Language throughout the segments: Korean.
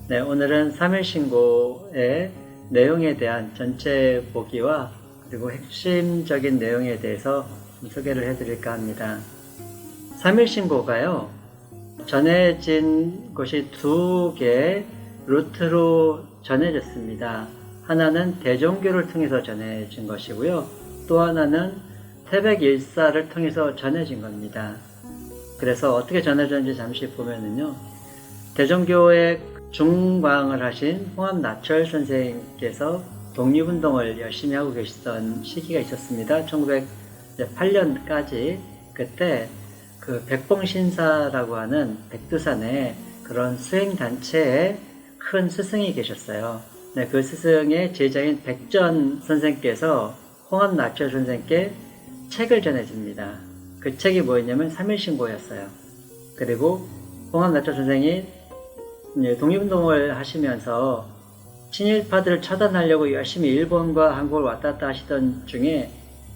네, 오늘은 3일 신고의 내용에 대한 전체 보기와 그리고 핵심적인 내용에 대해서 좀 소개를 해드릴까 합니다. 3일 신고가요, 전해진 것이 두 개의 루트로 전해졌습니다. 하나는 대종교를 통해서 전해진 것이고요. 또 하나는 태백일사를 통해서 전해진 겁니다. 그래서 어떻게 전해졌는지 잠시 보면은요, 대종교의 중광을 하신 홍합나철 선생님께서 독립운동을 열심히 하고 계시던 시기가 있었습니다. 1908년까지. 그때 그 백봉신사라고 하는 백두산에 그런 수행단체에 큰 스승이 계셨어요. 네, 그 스승의 제자인 백전 선생께서 홍합나철 선생께 책을 전해줍니다. 그 책이 뭐였냐면 3일신고였어요. 그리고 홍합나철 선생이 독립운동을 하시면서 친일파들을 처단하려고 열심히 일본과 한국을 왔다 갔다 하시던 중에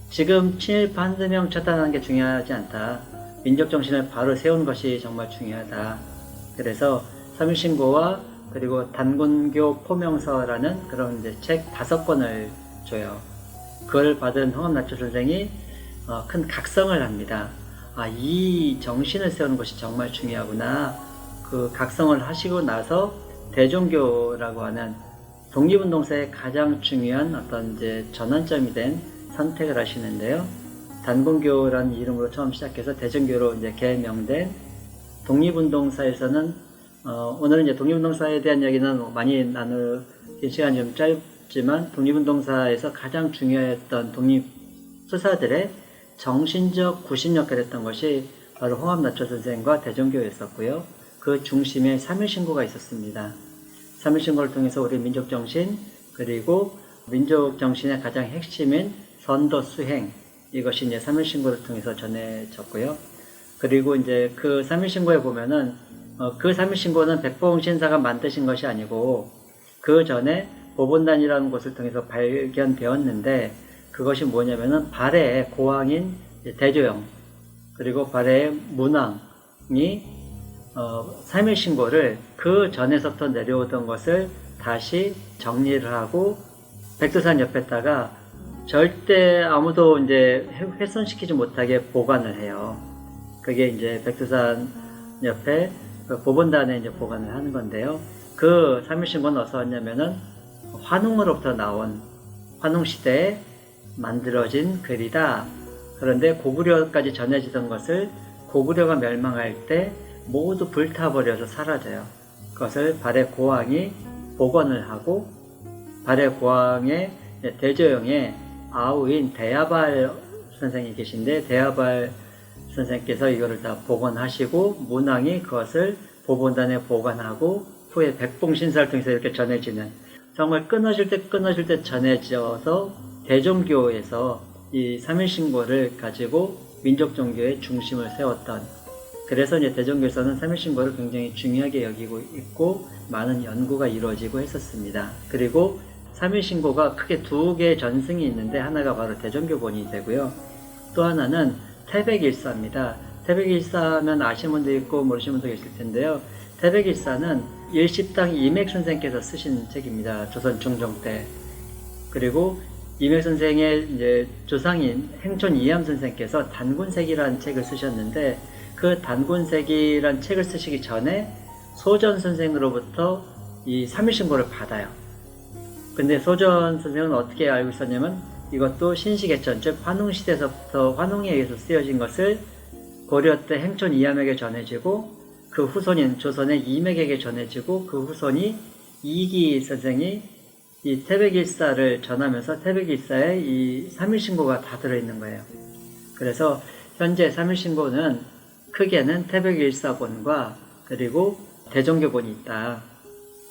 지금 친일파 한두 명 처단하는 게 중요하지 않다. 민족정신을 바로 세우는 것이 정말 중요하다. 그래서 3일신고와 그리고 단군교 포명서라는 그런 이제 책 5권을 줘요. 그걸 받은 홍합나철 선생이 큰 각성을 합니다. 이 정신을 세우는 것이 정말 중요하구나. 그 각성을 하시고 나서 대종교라고 하는 독립운동사의 가장 중요한 어떤 이제 전환점이 된 선택을 하시는데요. 단군교라는 이름으로 처음 시작해서 대종교로 이제 개명된 독립운동사에서는 오늘은 이제 독립운동사에 대한 이야기는 많이 나누긴 시간이 좀 짧지만 독립운동사에서 가장 중요했던 독립수사들의 정신적 구심 역할을 했던 것이 바로 홍합나철 선생과 대종교였었고요. 그 중심에 3일신고가 있었습니다. 3일신고를 통해서 우리 민족정신, 그리고 민족정신의 가장 핵심인 선도수행, 이것이 이제 3일신고를 통해서 전해졌고요. 그리고 이제 그 3일신고에 보면은 그 3일신고는 백봉신사가 만드신 것이 아니고 그 전에 보본단이라는 곳을 통해서 발견되었는데, 그것이 뭐냐면은 발해의 고왕인 대조영, 그리고 발해의 문왕이 3일신고를 그 전에서부터 내려오던 것을 다시 정리를 하고 백두산 옆에다가 절대 아무도 이제 훼손시키지 못하게 보관을 해요. 그게 이제 백두산 옆에 그 보본단에 이제 보관을 하는 건데요. 그 3일신고는 어디서 왔냐면은 환웅으로부터 나온, 환웅시대에 만들어진 글이다. 그런데 고구려까지 전해지던 것을 고구려가 멸망할 때 모두 불타버려서 사라져요. 그것을 발해 고왕이 복원을 하고 발해 고왕의 대조영의 아우인 대야발 선생이 계신데, 대야발 선생께서 이거를 다 복원하시고 문왕이 그것을 보본단에 보관하고 후에 백봉신사를 통해서 이렇게 전해지는, 정말 끊어질 때 전해져서 대종교에서 이 3일신고를 가지고 민족종교의 중심을 세웠던, 그래서 이제 대종교에서는 3일신고를 굉장히 중요하게 여기고 있고 많은 연구가 이루어지고 했었습니다. 그리고 3일신고가 크게 두 개의 전승이 있는데, 하나가 바로 대종교본이 되고요. 또 하나는 태백일사입니다. 태백일사면 아시는 분도 있고 모르시는 분도 계실 텐데요. 태백일사는 일십당 이맥 선생께서 쓰신 책입니다. 조선 중종 때. 그리고 이맥 선생의 이제 조상인 행촌 이암 선생께서 단군색이라는 책을 쓰셨는데, 그 단군색이란 책을 쓰시기 전에 소전 선생으로부터 이 3일신고를 받아요. 근데 소전 선생은 어떻게 알고 있었냐면, 이것도 신시개천, 즉 환웅시대에서부터 환웅에 의해서 쓰여진 것을 고려 때 행촌 이암에게 전해지고, 그 후손인 조선의 이맥에게 전해지고, 그 후손이 이기 선생이 이 태백일사를 전하면서 태백일사에 이 3일신고가 다 들어있는 거예요. 그래서 현재 3일신고는 크게는 태백일사본과 그리고 대종교본이 있다.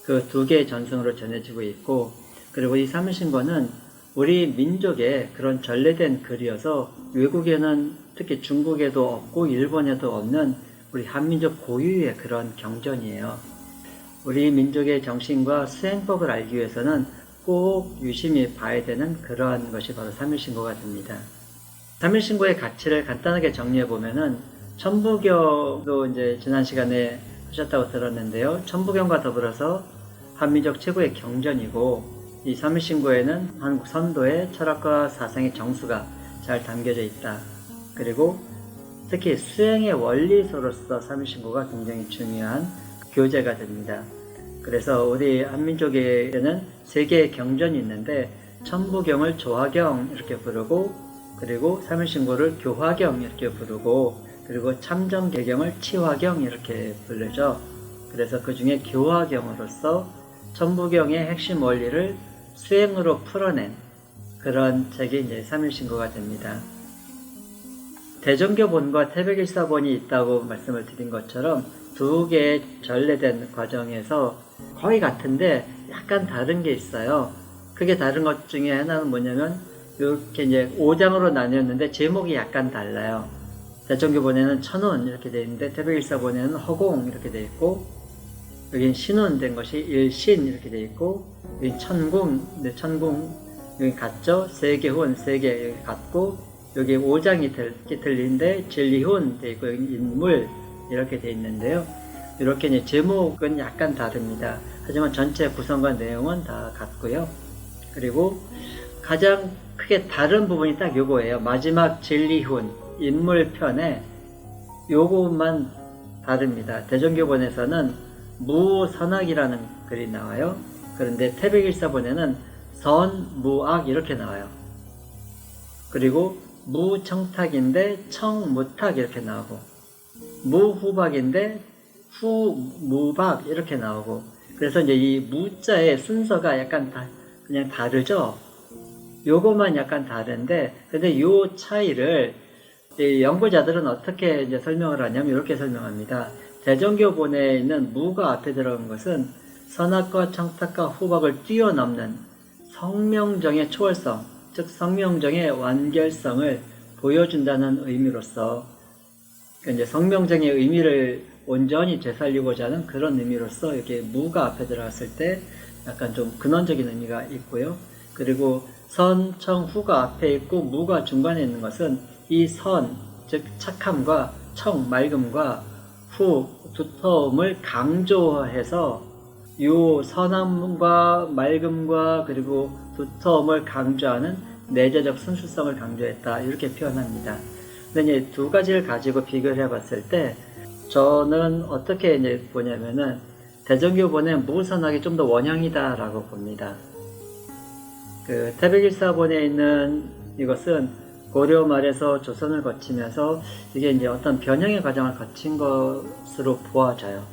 그 두 개의 전승으로 전해지고 있고, 그리고 이 3일신고는 우리 민족의 그런 전래된 글이어서 외국에는, 특히 중국에도 없고 일본에도 없는 우리 한민족 고유의 그런 경전이에요. 우리 민족의 정신과 수행법을 알기 위해서는 꼭 유심히 봐야 되는 그러한 것이 바로 3일신고가 됩니다. 3일신고의 가치를 간단하게 정리해 보면은, 천부경도 이제 지난 시간에 하셨다고 들었는데요. 천부경과 더불어서 한민족 최고의 경전이고, 이 삼일신고에는 한국 선도의 철학과 사상의 정수가 잘 담겨져 있다. 그리고 특히 수행의 원리서로서 삼일신고가 굉장히 중요한 교재가 됩니다. 그래서 우리 한민족에는 세 개의 경전이 있는데, 천부경을 조화경 이렇게 부르고, 그리고 삼일신고를 교화경 이렇게 부르고, 그리고 참정계경을 치화경 이렇게 부르죠. 그래서 그 중에 교화경으로서 천부경의 핵심 원리를 수행으로 풀어낸 그런 책이 이제 삼일신고가 됩니다. 대종교본과 태백일사본이 있다고 말씀을 드린 것처럼 두 개의 전래된 과정에서 거의 같은데 약간 다른 게 있어요. 그게 다른 것 중에 하나는 뭐냐면, 이렇게 이제 5장으로 나뉘었는데 제목이 약간 달라요. 대종교본에는 천운 이렇게 되어 있는데 태백일사본에는 허공 이렇게 되어 있고, 여기는 신운 된 것이 일신 이렇게 되어 있고, 여기 천궁, 근데 천궁 여기 같죠? 세계훈, 세계 여기 같고, 여기 5장이 틀린데 진리훈 되어 있고, 여기 인물 이렇게 되어 있는데요. 이렇게 이제 제목은 약간 다릅니다. 하지만 전체 구성과 내용은 다 같고요. 그리고 가장 크게 다른 부분이 딱 요거예요. 마지막 진리훈 인물편에 요것만 다릅니다. 대종교본에서는 무선악이라는 글이 나와요. 그런데 태백일사본에는 선무악 이렇게 나와요. 그리고 무청탁인데 청무탁 이렇게 나오고, 무후박인데 후무박 이렇게 나오고, 그래서 이제 이 무자의 순서가 약간 그냥 다르죠. 요것만 약간 다른데, 근데 요 차이를 이 연구자들은 어떻게 이제 설명을 하냐면 이렇게 설명합니다. 대종교본에 있는 무가 앞에 들어간 것은 선악과 청탁과 후박을 뛰어넘는 성명정의 초월성, 즉 성명정의 완결성을 보여준다는 의미로서, 이제 성명정의 의미를 온전히 되살리고자 하는 그런 의미로서 이렇게 무가 앞에 들어갔을 때 약간 좀 근원적인 의미가 있고요. 그리고 선, 청, 후가 앞에 있고 무가 중간에 있는 것은 이 선, 즉 착함과 청, 맑음과 후, 두터움을 강조해서 요 선함과 맑음과 그리고 두터움을 강조하는 내재적 순수성을 강조했다, 이렇게 표현합니다. 근데 이제 두 가지를 가지고 비교를 해봤을 때 저는 어떻게 이제 보냐면은 대종교본의 무선악이 좀 더 원형이다라고 봅니다. 그 태백일사본에 있는 이것은 고려 말에서 조선을 거치면서 이게 이제 어떤 변형의 과정을 거친 것으로 보아져요.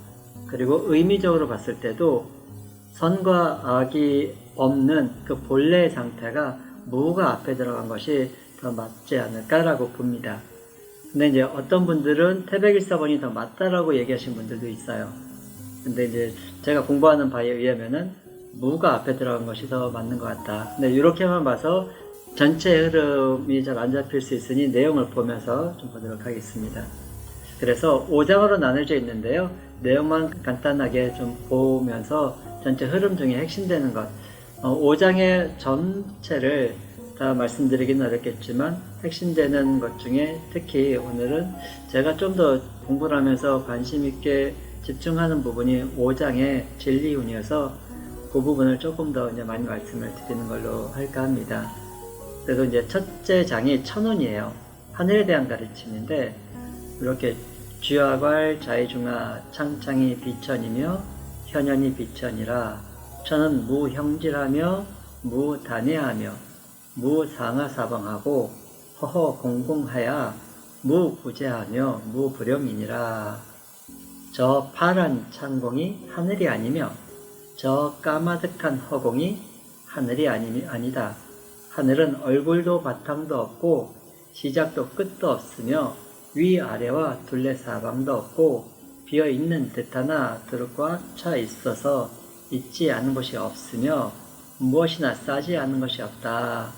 그리고 의미적으로 봤을 때도 선과 악이 없는 그 본래의 상태가 무가 앞에 들어간 것이 더 맞지 않을까라고 봅니다. 근데 이제 어떤 분들은 태백일사본이 더 맞다라고 얘기하신 분들도 있어요. 근데 이제 제가 공부하는 바에 의하면은 무가 앞에 들어간 것이 더 맞는 것 같다. 근데 이렇게만 봐서 전체 흐름이 잘 안 잡힐 수 있으니 내용을 보면서 좀 보도록 하겠습니다. 그래서 5장으로 나눠져 있는데요. 내용만 간단하게 좀 보면서 전체 흐름 중에 핵심되는 것, 5장의 전체를 다 말씀드리기는 어렵겠지만 핵심되는 것 중에 특히 오늘은 제가 좀 더 공부를 하면서 관심 있게 집중하는 부분이 5장의 진리훈이어서 그 부분을 조금 더 이제 많이 말씀을 드리는 걸로 할까 합니다. 그래서 이제 첫째 장이 천운이에요. 하늘에 대한 가르침인데, 이렇게 쥐와괄 자이중하 창창이 비천이며 현현이 비천이라 천은 무형질하며 무단해하며 무상하사방하고 허허 공공하야 무부재하며 무불용이니라. 저 파란 창공이 하늘이 아니며 저 까마득한 허공이 하늘이 아니다. 하늘은 얼굴도 바탕도 없고 시작도 끝도 없으며 위아래와 둘레사방도 없고 비어있는 듯하나 들과 차 있어서 있지 않은 것이 없으며 무엇이나 싸지 않은 것이 없다.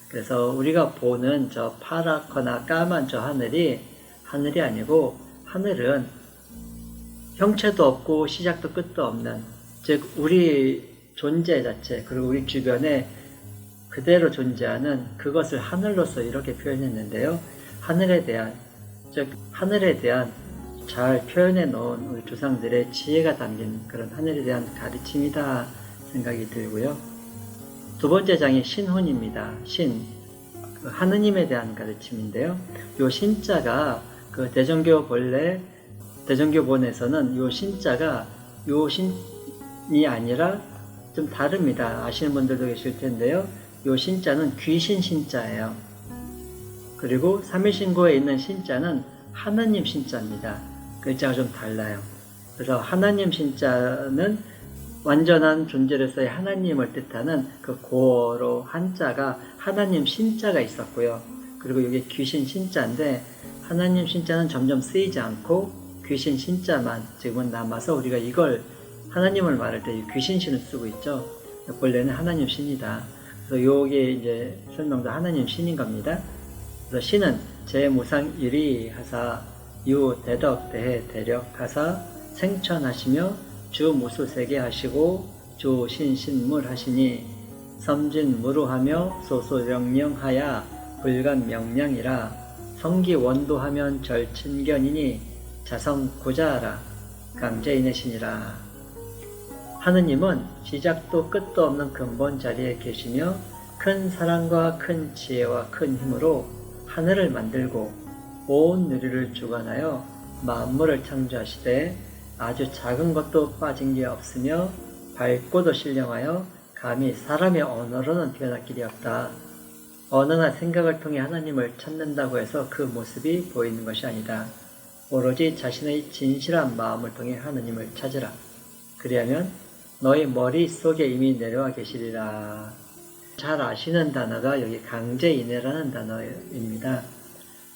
그래서 우리가 보는 저 파랗거나 까만 저 하늘이 하늘이 아니고, 하늘은 형체도 없고 시작도 끝도 없는, 즉 우리 존재 자체, 그리고 우리 주변에 그대로 존재하는 그것을 하늘로서 이렇게 표현했는데요. 하늘에 대한, 즉 하늘에 대한 잘 표현해 놓은 우리 조상들의 지혜가 담긴 그런 하늘에 대한 가르침이다 생각이 들고요. 두 번째 장이 신혼입니다. 그 하느님에 대한 가르침인데요. 요 신자가 그 대종교본에서는 요 신자가 요 신이 아니라 좀 다릅니다. 아시는 분들도 계실 텐데요. 요 신자는 귀신 신자예요. 그리고 삼일신고에 있는 신자는 하나님 신자입니다. 글자가 좀 달라요. 그래서 하나님 신자는 완전한 존재로서의 하나님을 뜻하는 그 고어로 한자가 하나님 신자가 있었고요. 그리고 이게 귀신 신자인데 하나님 신자는 점점 쓰이지 않고 귀신 신자만 지금은 남아서 우리가 이걸 하나님을 말할 때 귀신 신을 쓰고 있죠. 본래는 하나님 신이다. 그래서 요게 이제 설명도 하나님 신인 겁니다. 그래서 신은 제무상일이 하사 유 대덕 대해 대력 하사 생천하시며 주 무수세계 하시고 주 신신물 하시니 섬진무루하며 소소령령하야 불간명량이라 성기원도하면 절친견이니 자성구자하라 강제인의 신이라. 하느님은 시작도 끝도 없는 근본 자리에 계시며 큰 사랑과 큰 지혜와 큰 힘으로 하늘을 만들고 온 누리를 주관하여 만물을 창조하시되 아주 작은 것도 빠진 게 없으며 밝고도 신령하여 감히 사람의 언어로는 표현할 길이 없다. 언어나 생각을 통해 하나님을 찾는다고 해서 그 모습이 보이는 것이 아니다. 오로지 자신의 진실한 마음을 통해 하느님을 찾으라. 그리하면 너희 머릿속에 이미 내려와 계시리라. 잘 아시는 단어가 여기 강제인해라는 단어입니다.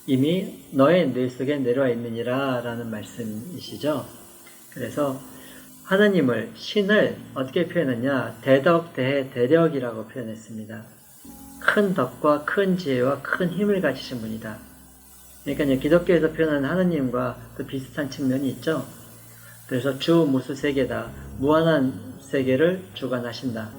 이미 너의 뇌 속에 내려와 있느니라 라는 말씀이시죠. 그래서 하나님을, 신을 어떻게 표현했냐? 대덕, 대해, 대력이라고 표현했습니다. 큰 덕과 큰 지혜와 큰 힘을 가지신 분이다. 그러니까 기독교에서 표현하는 하나님과 또 비슷한 측면이 있죠. 그래서 주 무수 세계다. 무한한 세계를 주관하신다.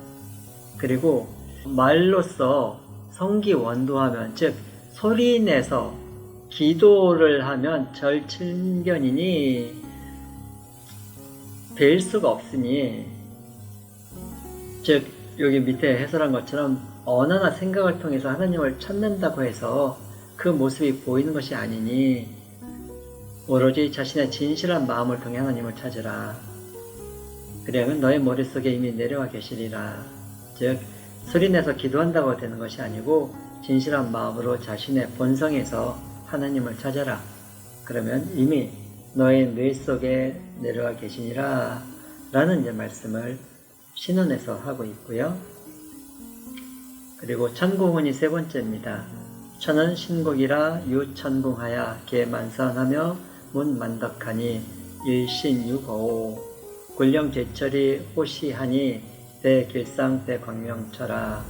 그리고 말로써 성기원도하면, 즉 소리내서 기도를 하면 절친견이니 뵐 수가 없으니, 즉 여기 밑에 해설한 것처럼 언어나 생각을 통해서 하나님을 찾는다고 해서 그 모습이 보이는 것이 아니니 오로지 자신의 진실한 마음을 통해 하나님을 찾으라. 그러면 너의 머릿속에 이미 내려와 계시리라. 즉 소리내서 기도한다고 되는 것이 아니고 진실한 마음으로 자신의 본성에서 하나님을 찾아라. 그러면 이미 너의 뇌 속에 내려와 계시니라 라는 이제 말씀을 신원에서 하고 있고요. 그리고 천궁훈이 세 번째입니다. 천은 신곡이라 유천궁하야 계만선하며 문만덕하니 일신유고 굴령제철이 호시하니 대길상 대광명철아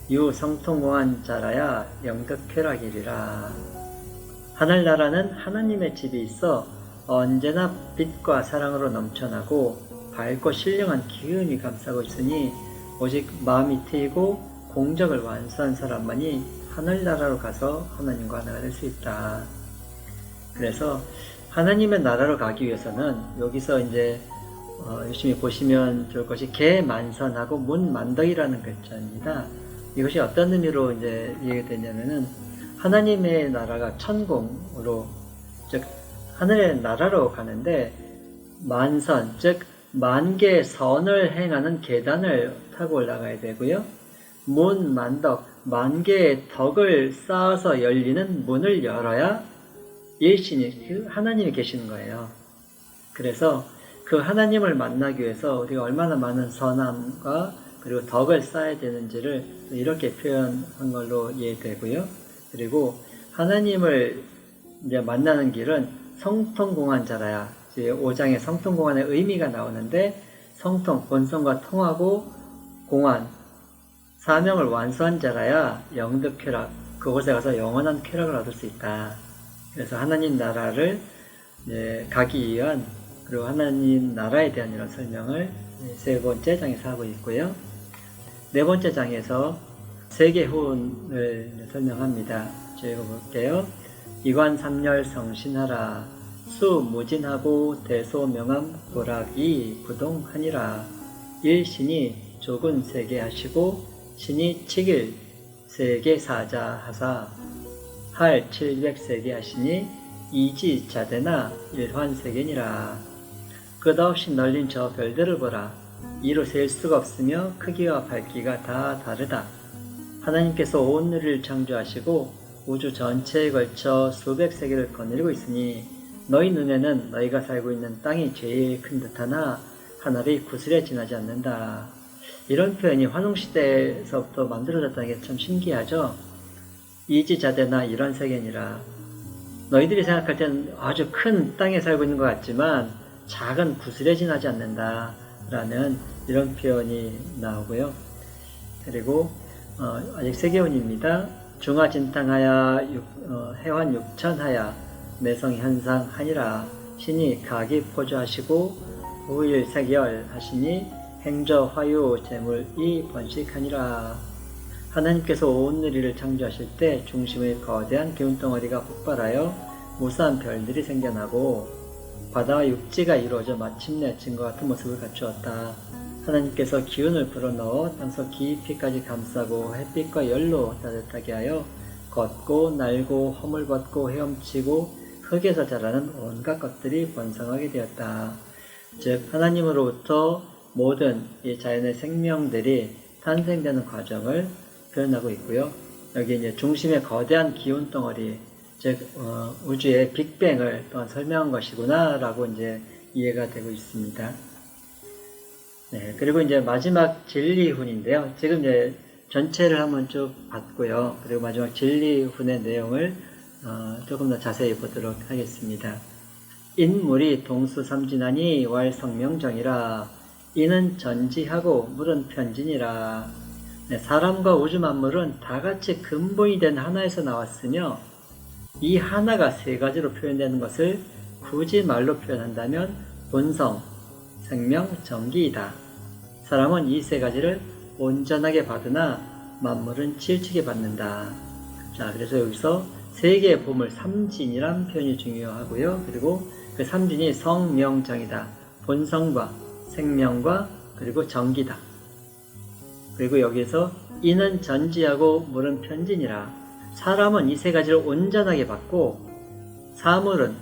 유성통공한 자라야 영덕쾌락이리라. 하늘나라는 하나님의 집이 있어 언제나 빛과 사랑으로 넘쳐나고 밝고 신령한 기운이 감싸고 있으니 오직 마음이 트이고 공적을 완수한 사람만이 하늘나라로 가서 하나님과 하나가 될 수 있다. 그래서 하나님의 나라로 가기 위해서는 여기서 이제 열심히 보시면 좋을 것이 계만선하고 문만덕이라는 글자입니다. 이것이 어떤 의미로 이제 이해가 되냐면은 하나님의 나라가 천궁으로, 즉 하늘의 나라로 가는데 만선, 즉 만개의 선을 행하는 계단을 타고 올라가야 되고요. 문만덕, 만개의 덕을 쌓아서 열리는 문을 열어야 일신이 하나님이 계시는 거예요. 그래서 그 하나님을 만나기 위해서 우리가 얼마나 많은 선함과 그리고 덕을 쌓아야 되는지를 이렇게 표현한 걸로 이해되고요. 그리고 하나님을 이제 만나는 길은 성통공한 자라야, 5장의 성통공한의 의미가 나오는데 성통, 본성과 통하고 공한, 사명을 완수한 자라야 영덕쾌락, 그곳에 가서 영원한 쾌락을 얻을 수 있다. 그래서 하나님 나라를 가기 위한, 그리고 하나님 나라에 대한 이런 설명을 세 번째 장에서 하고 있고요. 네 번째 장에서 세계호운을 설명합니다. 제가 볼게요. 이관 삼열 성신하라. 수무진하고 대소명암 고락이 부동하니라. 일신이 조군 세계 하시고 신이 칙일 세계 사자 하사 할 700세계 하시니 이지자대나 일환세계니라. 끝없이 널린 저 별들을 보라. 이로 셀 수가 없으며 크기와 밝기가 다 다르다. 하나님께서 온 누리를 창조하시고 우주 전체에 걸쳐 수백 세계를 거느리고 있으니 너희 눈에는 너희가 살고 있는 땅이 제일 큰 듯하나 하늘이 구슬에 지나지 않는다. 이런 표현이 환웅시대에서부터 만들어졌다는 게 참 신기하죠. 이지자대나 이런 세계니라. 너희들이 생각할 때는 아주 큰 땅에 살고 있는 것 같지만 작은 구슬에 지나지 않는다 라는 이런 표현이 나오고요. 그리고 아직 세계운입니다. 중화진탕하야 해환 육천하야 내성현상 하니라. 신이 가기 포조하시고 후일색열 하시니 행저 화유 재물이 번식하니라. 하나님께서 온 누리를 창조하실 때 중심의 거대한 기운덩어리가 폭발하여 무수한 별들이 생겨나고 바다와 육지가 이루어져 마침내 진과 같은 모습을 갖추었다. 하나님께서 기운을 불어넣어 땅속 깊이까지 감싸고 햇빛과 열로 따뜻하게 하여 걷고 날고 허물벗고 헤엄치고 흙에서 자라는 온갖 것들이 번성하게 되었다. 즉 하나님으로부터 모든 이 자연의 생명들이 탄생되는 과정을 표현하고 있고요. 여기 이제 중심의 거대한 기운 덩어리, 즉 우주의 빅뱅을 또한 설명한 것이구나라고 이제 이해가 되고 있습니다. 네, 그리고 이제 마지막 진리훈인데요. 지금 이제 전체를 한번 쭉 봤고요. 그리고 마지막 진리훈의 내용을 조금 더 자세히 보도록 하겠습니다. 인물이 동수삼진하니 왈성명정이라. 이는 전지하고 물은 편진이라. 네, 사람과 우주 만물은 다 같이 근본이 된 하나에서 나왔으며 이 하나가 세 가지로 표현되는 것을 굳이 말로 표현한다면 본성, 생명, 정기이다. 사람은 이 세 가지를 온전하게 받으나 만물은 치우치게 받는다. 자, 그래서 여기서 세 개의 보물 삼진이란 표현이 중요하고요. 그리고 그 삼진이 성명정이다. 본성과 생명과 그리고 정기다. 그리고 여기에서 이는 전지하고 물은 편진이라. 사람은 이 세 가지를 온전하게 받고 사물은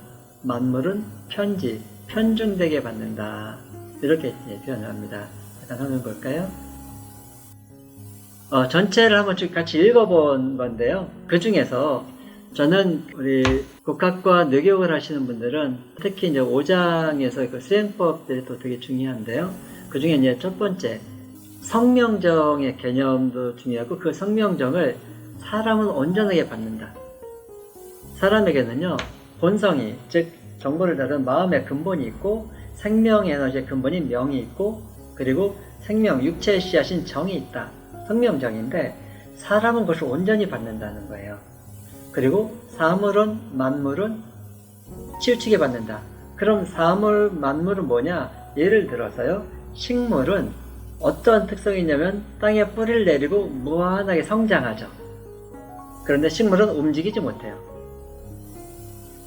만물은 편지, 편중되게 받는다. 이렇게 표현을 합니다. 잠깐 한번 볼까요? 전체를 한번 쭉 같이 읽어본 건데요. 그 중에서 저는 우리 국학과 뇌교육을 하시는 분들은 특히 이제 5장에서 그 수행법들이 또 되게 중요한데요. 그 중에 이제 첫 번째, 성명정의 개념도 중요하고 그 성명정을 사람은 온전하게 받는다. 사람에게는요, 본성이, 즉 정보를 다룬 마음의 근본이 있고 생명 에너지의 근본인 명이 있고 그리고 생명, 육체의 씨앗인 정이 있다. 성명정인데 사람은 그것을 온전히 받는다는 거예요. 그리고 사물은, 만물은 치우치게 받는다. 그럼 사물, 만물은 뭐냐? 예를 들어서요, 식물은 어떤 특성이 있냐면 땅에 뿌리를 내리고 무한하게 성장하죠. 그런데 식물은 움직이지 못해요.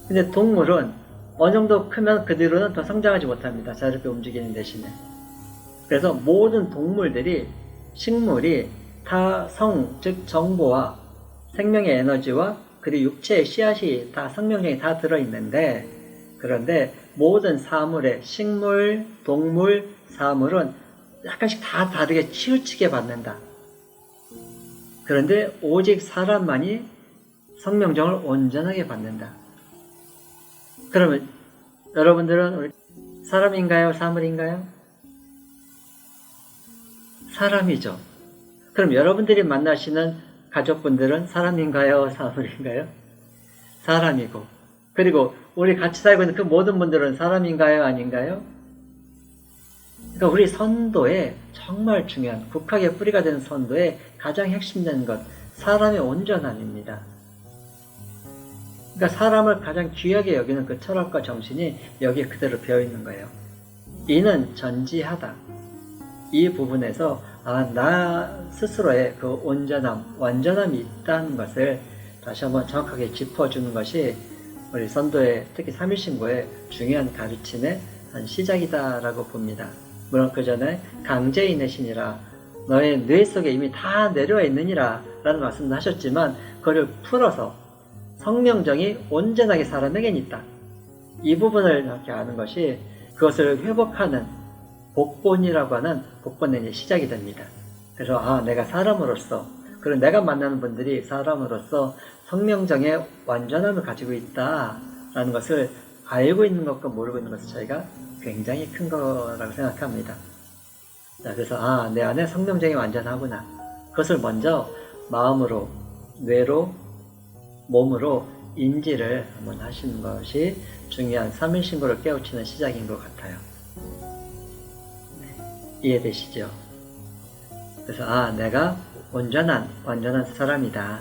근데 동물은 어느 정도 크면 그 뒤로는 더 성장하지 못합니다. 자유롭게 움직이는 대신에. 그래서 모든 동물들이, 식물이 다 성, 즉 정보와 생명의 에너지와 그리고 육체의 씨앗이 다 성명정이 다 들어있는데, 그런데 모든 사물의 식물, 동물, 사물은 약간씩 다 다르게 치우치게 받는다. 그런데 오직 사람만이 성명정을 온전하게 받는다. 그러면 여러분들은 사람인가요? 사물인가요? 사람이죠. 그럼 여러분들이 만나시는 가족분들은 사람인가요? 사물인가요? 사람이고, 그리고 우리 같이 살고 있는 그 모든 분들은 사람인가요? 아닌가요? 그러니까 우리 선도에 정말 중요한, 국학의 뿌리가 되는 선도에 가장 핵심된 것, 사람의 온전함입니다. 그러니까 사람을 가장 귀하게 여기는 그 철학과 정신이 여기에 그대로 배어있는 거예요. 이는 전지하다. 이 부분에서 나 스스로의 그 온전함, 완전함이 있다는 것을 다시 한번 정확하게 짚어주는 것이 우리 선도의 특히 3일신고의 중요한 가르침의 한 시작이다라고 봅니다. 물론 그 전에 강제인의 신이라 너의 뇌 속에 이미 다 내려와 있느니라 라는 말씀도 하셨지만 그걸 풀어서 성명정이 온전하게 사람에겐 있다. 이 부분을 이렇게 아는 것이 그것을 회복하는 복본이라고 하는 복본의 시작이 됩니다. 그래서 내가 사람으로서 그리고 내가 만나는 분들이 사람으로서 성명정의 완전함을 가지고 있다라는 것을 알고 있는 것과 모르고 있는 것의 차이가 굉장히 큰 거라고 생각합니다. 자, 그래서 내 안에 성명정이 완전하구나. 그것을 먼저 마음으로, 뇌로, 몸으로 인지를 한번 하시는 것이 중요한 3일신고를 깨우치는 시작인 것 같아요. 이해되시죠? 그래서 내가 완전한 사람이다.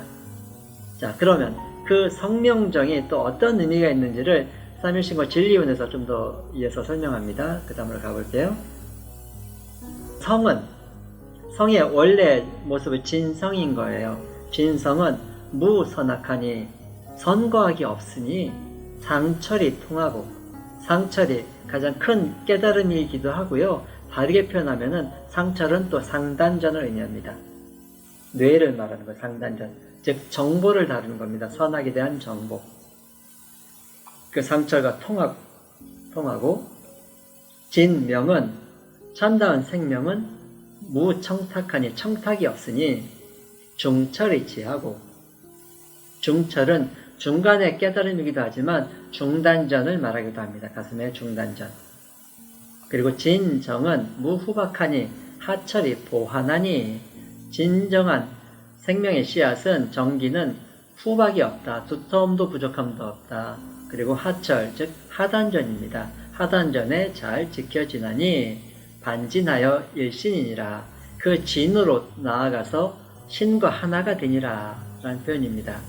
자, 그러면 그 성명정이 또 어떤 의미가 있는지를 3일신고 진리문에서 좀 더 이어서 설명합니다. 그 다음으로 가볼게요. 성의 원래 모습은 진성인 거예요. 진성은 무선악하니 선과학이 없으니 상철이 통하고, 상철이 가장 큰 깨달음이기도 하고요. 다르게 표현하면은 상철은 또 상단전을 의미합니다. 뇌를 말하는 거예요. 상단전. 즉 정보를 다루는 겁니다. 선악에 대한 정보. 그 상철과 통하고 진명은 참다운 생명은 무청탁하니 청탁이 없으니 중철이 지하고, 중철은 중간의 깨달음이기도 하지만 중단전을 말하기도 합니다. 가슴의 중단전. 그리고 진정은 무후박하니 하철이 보하나니, 진정한 생명의 씨앗은 정기는 후박이 없다. 두터움도 부족함도 없다. 그리고 하철, 즉 하단전입니다. 하단전에 잘 지켜지나니 반진하여 일신이니라. 그 진으로 나아가서 신과 하나가 되니라 라는 표현입니다.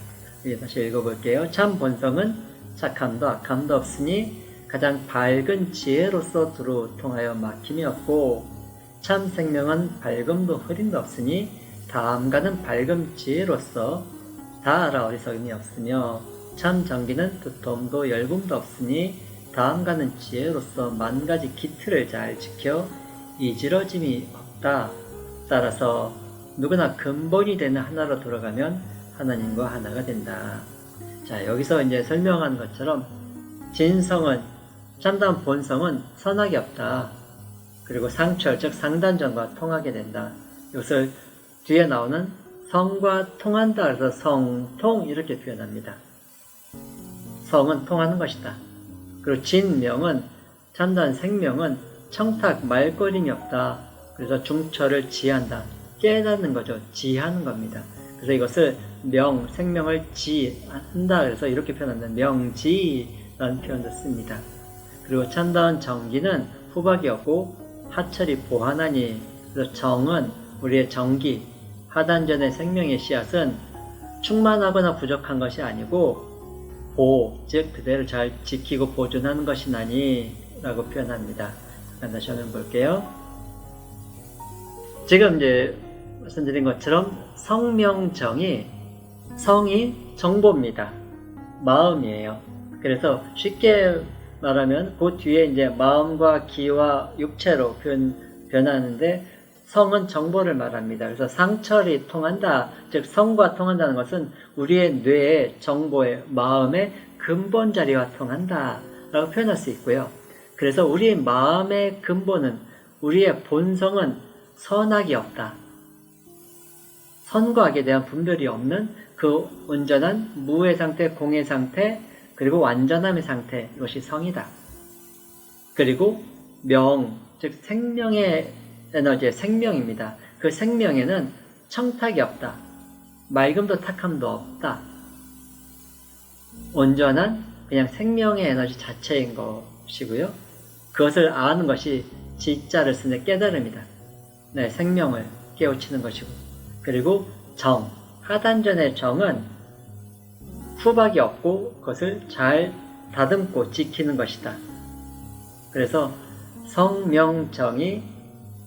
다시 읽어볼게요. 참 본성은 착함도 악함도 없으니 가장 밝은 지혜로서 두루 통하여 막힘이 없고, 참 생명은 밝음도 흐림도 없으니 다함가는 밝음 지혜로서 다 알아 어리석음이 없으며, 참 정기는 두터움도 열붐도 없으니 다함가는 지혜로서 만가지 기틀을 잘 지켜 이지러짐이 없다. 따라서 누구나 근본이 되는 하나로 돌아가면 하나님과 하나가 된다. 자, 여기서 이제 설명한 것처럼 진성은, 참다운 본성은 선악이 없다. 그리고 상철, 즉 상단전과 통하게 된다. 이것을 뒤에 나오는 성과 통한다. 그래서 성통 이렇게 표현합니다. 성은 통하는 것이다. 그리고 진명은, 참다운 생명은 청탁, 말거림이 없다. 그래서 중철을 지한다. 깨닫는 거죠. 지하는 겁니다. 그래서 이것을 생명을 지한다. 그래서 이렇게 표현한다. 명지라는 표현도 씁니다. 그리고 참다운 정기는 후박이 없고 하철이 보하나니, 그래서 정은 우리의 정기, 하단전의 생명의 씨앗은 충만하거나 부족한 것이 아니고 즉 그대를 잘 지키고 보존하는 것이나니 라고 표현합니다. 다시 한번 볼게요. 지금 이제 말씀드린 것처럼 성명정이, 성이 정보입니다. 마음이에요. 그래서 쉽게 말하면 그 뒤에 이제 마음과 기와 육체로 변하는데, 성은 정보를 말합니다. 그래서 상철이 통한다. 즉 성과 통한다는 것은 우리의 뇌의 정보의 마음의 근본 자리와 통한다 라고 표현할 수 있고요. 그래서 우리의 마음의 근본은, 우리의 본성은 선악이 없다. 선과 악에 대한 분별이 없는 그 온전한 무의 상태, 공의 상태, 그리고 완전함의 상태, 이것이 성이다. 그리고 즉 생명의 에너지의 생명입니다. 그 생명에는 청탁이 없다. 맑음도 탁함도 없다. 온전한 그냥 생명의 에너지 자체인 것이고요. 그것을 아는 것이 지자를 쓰는 깨달음이다. 네, 생명을 깨우치는 것이고. 그리고 하단전의 정은 후박이 없고 그것을 잘 다듬고 지키는 것이다. 그래서 성명정이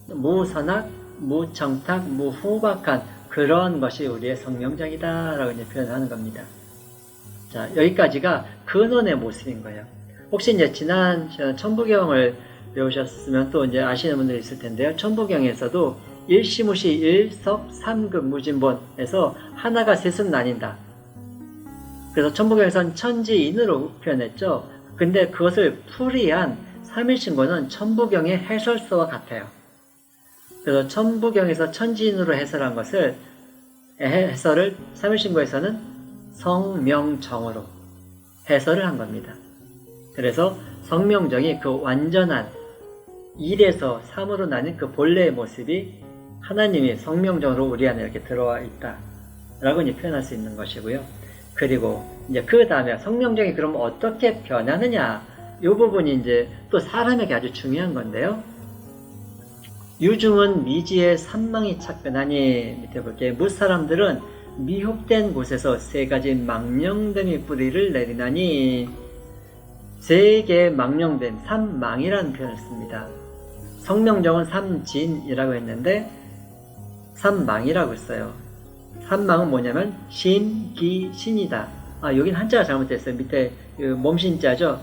무선악, 무청탁, 무후박한 그런 것이 우리의 성명정이다 라고 이제 표현하는 겁니다. 자, 여기까지가 근원의 모습인 거예요. 혹시 이제 지난 천부경을 배우셨으면 또 이제 아시는 분들이 있을 텐데요. 천부경에서도 일시무시 일석삼극 무진본에서 하나가 셋으로 나뉜다. 그래서 천부경에서는 천지인으로 표현했죠. 근데 그것을 풀이한 삼일신고는 천부경의 해설서와 같아요. 그래서 천부경에서 천지인으로 해설한 것을 해설을 삼일신고에서는 성명정으로 해설을 한 겁니다. 그래서 성명정이 그 완전한 1에서 3으로 나뉜 그 본래의 모습이 하나님이 성명정으로 우리 안에 이렇게 들어와 있다 라고 이제 표현할 수 있는 것이고요. 그리고 이제 그 다음에 성명정이 그럼 어떻게 변하느냐, 이 부분이 이제 또 사람에게 아주 중요한 건데요. 유중은 미지의 산망이 착변하니, 밑에 볼게요. 무사람들은 미혹된 곳에서 세 가지 망령됨이 뿌리를 내리나니, 세 개의 망령됨, 삼망이라는 표현을 씁니다. 성명정은 삼진이라고 했는데 삼망이라고 써요. 삼망은 뭐냐면 신, 기, 신이다. 아, 여긴 한자가 잘못됐어요. 밑에 몸신자죠.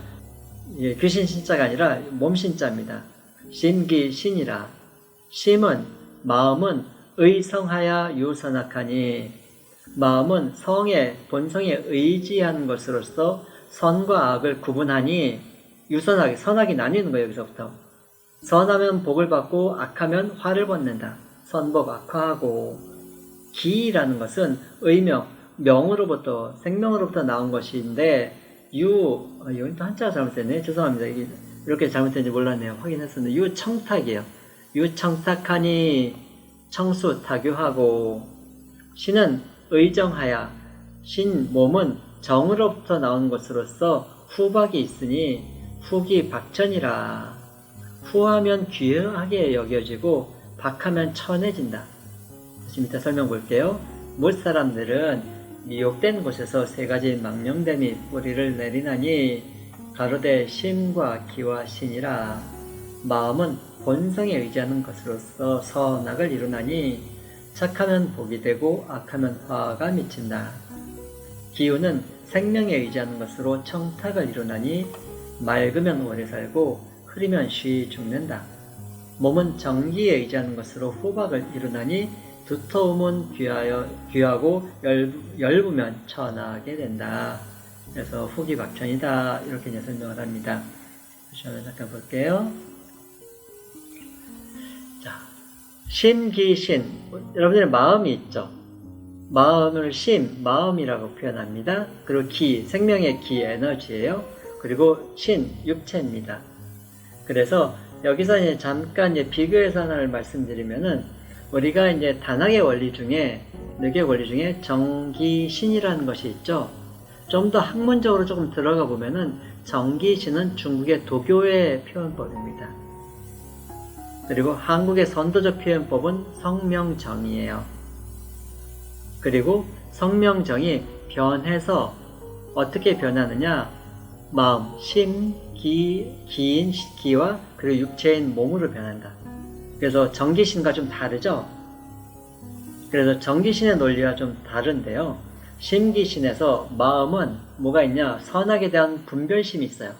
예, 귀신 신자가 아니라 몸신자입니다. 신기, 신이라. 심은, 마음은 의성하여 유선악하니, 마음은 성의 본성에 의지한 것으로서 선과 악을 구분하니, 유선하게, 선악이 나뉘는 거예요. 여기서부터 선하면 복을 받고 악하면 화를 받는다. 선복, 악화하고, 기라는 것은 의명, 명으로부터, 생명으로부터 나온 것인데, 여긴 또 한자가 잘못됐네. 죄송합니다. 이게 이렇게 잘못된지 몰랐네요. 확인했었는데, 유청탁이에요. 유청탁하니 청수 타교하고, 신은 의정하야, 신 몸은 정으로부터 나온 것으로서 후박이 있으니 후기 박천이라. 후하면 귀하게 여겨지고 박하면 천해진다. 다시 밑에 설명 볼게요. 못사람들은 미혹된 곳에서 세 가지 망령됨이 뿌리를 내리나니, 가로되 심과 기와 신이라. 마음은 본성에 의지하는 것으로서 선악을 이루나니, 착하면 복이 되고 악하면 화가 미친다. 기운은 생명에 의지하는 것으로 청탁을 이루나니, 맑으면 오래 살고 흐리면 쉬이 죽는다. 몸은 정기에 의지하는 것으로 후박을 이루나니, 두터움은 귀하고 열부면 천하게 된다. 그래서 후기 박천이다. 이렇게 이제 설명을 합니다. 다시 한번 잠깐 볼게요. 자, 심기신. 여러분들의 마음이 있죠. 마음을 심, 마음이라고 표현합니다. 그리고 기, 생명의 기, 에너지예요. 그리고 신, 육체입니다. 그래서 여기서 이제 잠깐 이제 비교해서 하나를 말씀드리면은, 우리가 이제 단학의 원리 중에, 4개의 원리 중에 정기신이라는 것이 있죠. 좀 더 학문적으로 조금 들어가 보면은, 정기신은 중국의 도교의 표현법입니다. 그리고 한국의 선도적 표현법은 성명정이에요. 그리고 성명정이 변해서 어떻게 변하느냐, 마음, 심, 기인 기와 그리고 육체인 몸으로 변한다. 그래서 정기신과 좀 다르죠. 그래서 정기신의 논리와 좀 다른데요. 심기신에서 마음은 뭐가 있냐, 선악에 대한 분별심이 있어요.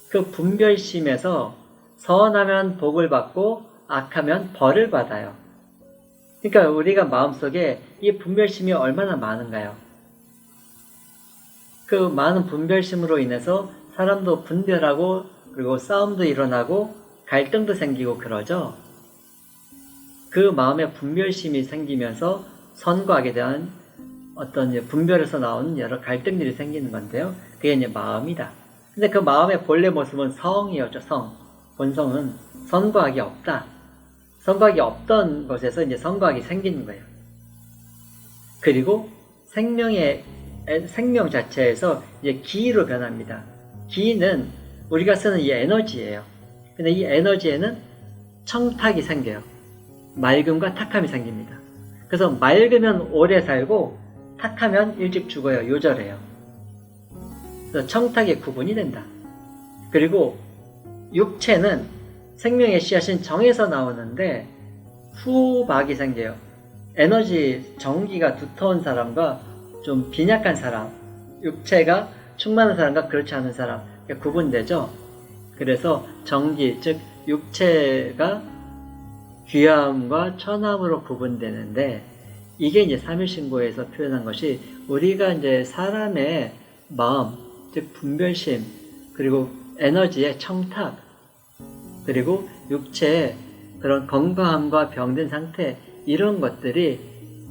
그 분별심에서 선하면 복을 받고 악하면 벌을 받아요. 그러니까 우리가 마음속에 이 분별심이 얼마나 많은가요? 그 많은 분별심으로 인해서 사람도 분별하고, 그리고 싸움도 일어나고 갈등도 생기고 그러죠. 그 마음에 분별심이 생기면서 선과 악에 대한 어떤 분별에서 나오는 여러 갈등들이 생기는 건데요. 그게 이제 마음이다. 근데 그 마음의 본래 모습은 성이었죠. 성. 본성은 선과 악이 없다. 선과 악이 없던 것에서 이제 선과 악이 생기는 거예요. 그리고 생명 자체에서 이제 기로 변합니다. 기는 우리가 쓰는 이 에너지예요. 근데 이 에너지에는 청탁이 생겨요. 맑음과 탁함이 생깁니다. 그래서 맑으면 오래 살고 탁하면 일찍 죽어요. 요절해요. 그래서 청탁의 구분이 된다. 그리고 육체는 생명의 씨앗인 정에서 나오는데 후박이 생겨요. 에너지, 정기가 두터운 사람과 좀 빈약한 사람, 육체가 충만한 사람과 그렇지 않은 사람 구분되죠. 그래서 정기, 즉 육체가 귀함과 천함으로 구분되는데, 이게 이제 삼일신고에서 표현한 것이 우리가 이제 사람의 마음, 즉 분별심, 그리고 에너지의 청탁, 그리고 육체의 그런 건강함과 병든 상태, 이런 것들이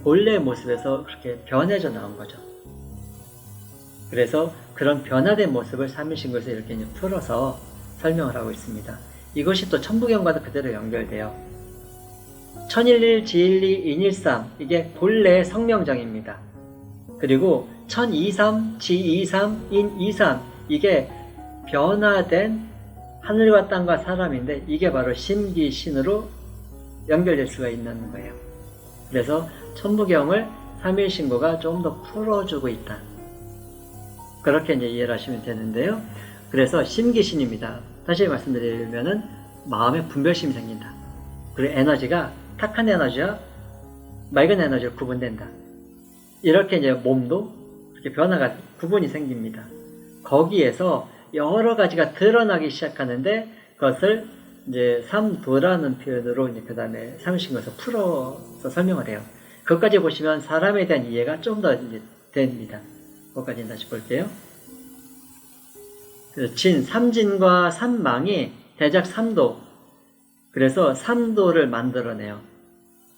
본래의 모습에서 그렇게 변해져 나온 거죠. 그래서 그런 변화된 모습을 삼일신고에서 이렇게 이제 풀어서 설명을 하고 있습니다. 이것이 또 천부경과도 그대로 연결돼요. 천일일, 지일리, 인일삼, 이게 본래의 성명정입니다. 그리고 천이삼, 지이삼, 인이삼, 이게 변화된 하늘과 땅과 사람인데, 이게 바로 심기신으로 연결될 수가 있는 거예요. 그래서 천부경을 삼일신고가 좀 더 풀어주고 있다, 그렇게 이제 이해를 하시면 되는데요. 그래서 심기신입니다. 다시 말씀드리면은 마음에 분별심이 생긴다. 그리고 에너지가 탁한 에너지와 맑은 에너지로 구분된다. 이렇게 이제 몸도 이렇게 변화가, 구분이 생깁니다. 거기에서 여러 가지가 드러나기 시작하는데, 그것을 이제 삼도라는 표현으로 이제 그 다음에 삼일신고에서 풀어서 설명을 해요. 그것까지 보시면 사람에 대한 이해가 좀 더 이제 됩니다. 그것까지 다시 볼게요. 진, 삼진과 삼망이 대작 삼도, 그래서 삼도를 만들어내요.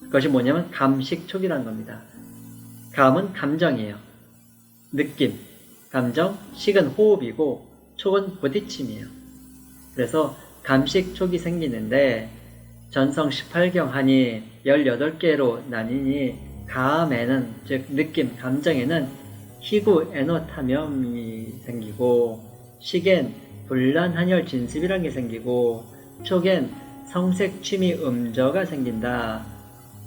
그것이 뭐냐면 감식촉이라는 겁니다. 감은 감정이에요. 느낌, 감정, 식은 호흡이고, 촉은 부딪힘이에요. 그래서 감식촉이 생기는데, 전성 18경 하니 18개로 나뉘니, 감에는, 즉 느낌, 감정에는 희구, 애노탐염이 생기고, 식엔 불란한혈 진습이라는 게 생기고, 촉엔 성색, 취미, 음저가 생긴다.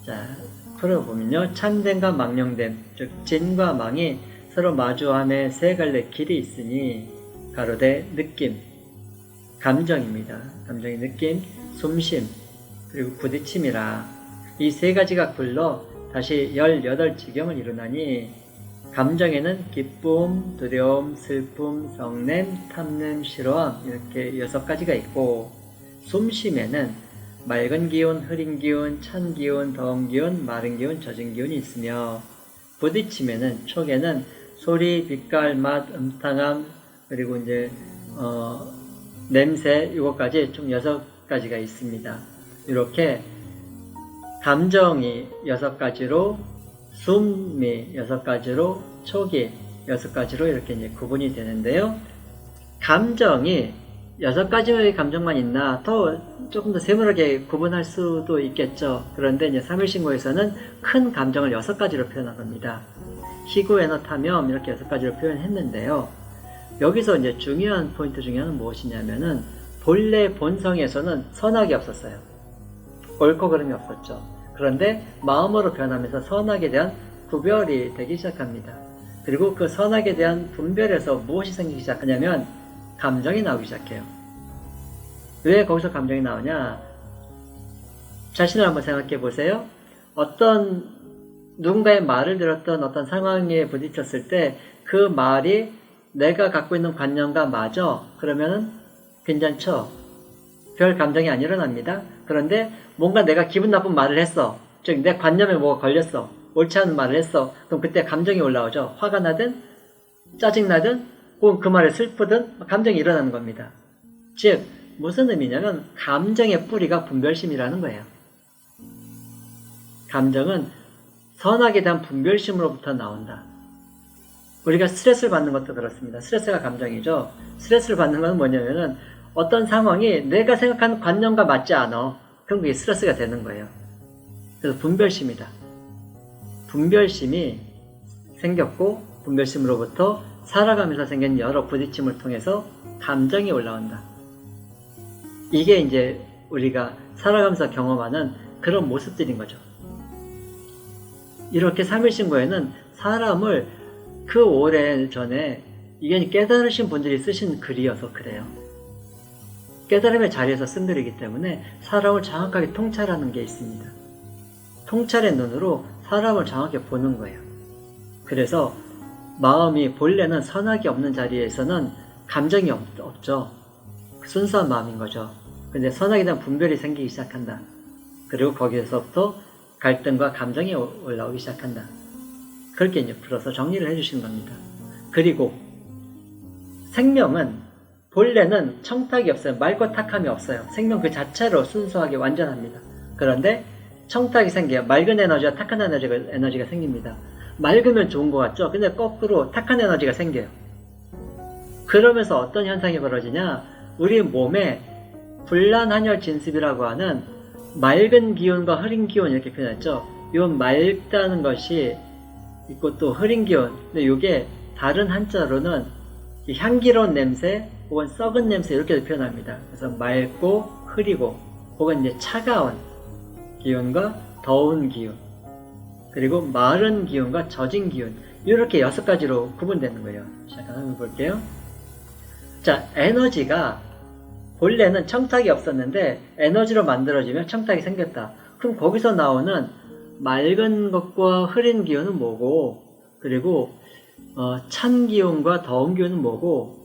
자, 풀어보면요. 참됨과 망령됨, 즉 진과 망이 서로 마주함에 세 갈래 길이 있으니, 가로되 느낌, 감정입니다. 감정의 느낌, 숨심, 그리고 부딪힘이라. 이 세 가지가 굴러 다시 18지경을 이루나니, 감정에는 기쁨, 두려움, 슬픔, 성냄, 탐냄, 싫어함, 이렇게 6가지가 있고, 숨심에는 맑은 기운, 흐린 기운, 찬 기운, 더운 기운, 마른 기운, 젖은 기운이 있으며, 부딪힘에는 촉에는 소리, 빛깔, 맛, 음탕함, 그리고 이제 냄새, 이것까지 총 6가지가 있습니다. 이렇게 감정이 6가지로, 숨이 6가지로, 촉이 6가지로 이렇게 이제 구분이 되는데요. 감정이 6가지의 감정만 있나, 더 조금 더 세밀하게 구분할 수도 있겠죠. 그런데 이제 삼일신고에서는 큰 감정을 6가지로 표현한 겁니다. 희구, 애노탐염, 이렇게 6가지로 표현했는데요. 여기서 이제 중요한 포인트 중에 하나는 무엇이냐면은, 본래 본성에서는 선악이 없었어요. 옳고 그름이 없었죠. 그런데 마음으로 변하면서 선악에 대한 구별이 되기 시작합니다. 그리고 그 선악에 대한 분별에서 무엇이 생기기 시작하냐면 감정이 나오기 시작해요. 왜 거기서 감정이 나오냐? 자신을 한번 생각해 보세요. 어떤 누군가의 말을 들었던 어떤 상황에 부딪혔을 때 그 말이 내가 갖고 있는 관념과 맞아. 그러면은 괜찮죠? 별 감정이 안 일어납니다. 그런데 뭔가 내가 기분 나쁜 말을 했어. 즉 내 관념에 뭐가 걸렸어. 옳지 않은 말을 했어. 그럼 그때 감정이 올라오죠. 화가 나든 짜증나든 혹은 그 말에 슬프든 감정이 일어나는 겁니다. 즉 무슨 의미냐면 감정의 뿌리가 분별심이라는 거예요. 감정은 선악에 대한 분별심으로부터 나온다. 우리가 스트레스를 받는 것도 그렇습니다. 스트레스가 감정이죠. 스트레스를 받는 건 뭐냐면은 어떤 상황이 내가 생각하는 관념과 맞지 않아. 그럼 그게 스트레스가 되는 거예요. 그래서 분별심이다. 분별심이 생겼고 분별심으로부터 살아가면서 생긴 여러 부딪힘을 통해서 감정이 올라온다. 이게 이제 우리가 살아가면서 경험하는 그런 모습들인 거죠. 이렇게 삼일신고에는 사람을 그 오랜 전에 이게 깨달으신 분들이 쓰신 글이어서 그래요. 깨달음의 자리에서 쓴 글이기 때문에 사람을 정확하게 통찰하는 게 있습니다. 통찰의 눈으로 사람을 정확하게 보는 거예요. 그래서 마음이 본래는 선악이 없는 자리에서는 감정이 없죠. 순수한 마음인 거죠. 근데 선악에 대한 분별이 생기기 시작한다. 그리고 거기에서부터 갈등과 감정이 올라오기 시작한다. 그렇게 이제 풀어서 정리를 해주시는 겁니다. 그리고 생명은 본래는 청탁이 없어요. 맑고 탁함이 없어요. 생명 그 자체로 순수하게 완전합니다. 그런데 청탁이 생겨요. 맑은 에너지와 탁한 에너지가 생깁니다. 맑으면 좋은 것 같죠? 근데 거꾸로 탁한 에너지가 생겨요. 그러면서 어떤 현상이 벌어지냐? 우리 몸에 불란한혈진습이라고 하는 맑은 기운과 흐린 기운 이렇게 표현했죠. 이 맑다는 것이 있고 또 흐린 기운. 근데 이게 다른 한자로는 향기로운 냄새 혹은 썩은 냄새 이렇게 표현합니다. 그래서 맑고 흐리고 혹은 이제 차가운 기운과 더운 기운 그리고 마른 기운과 젖은 기운 이렇게 6가지로 구분되는 거예요. 잠깐 한번 볼게요. 자, 에너지가 본래는 청탁이 없었는데 에너지로 만들어지면 청탁이 생겼다. 그럼 거기서 나오는 맑은 것과 흐린 기운은 뭐고 그리고 찬 기운과 더운 기운은 뭐고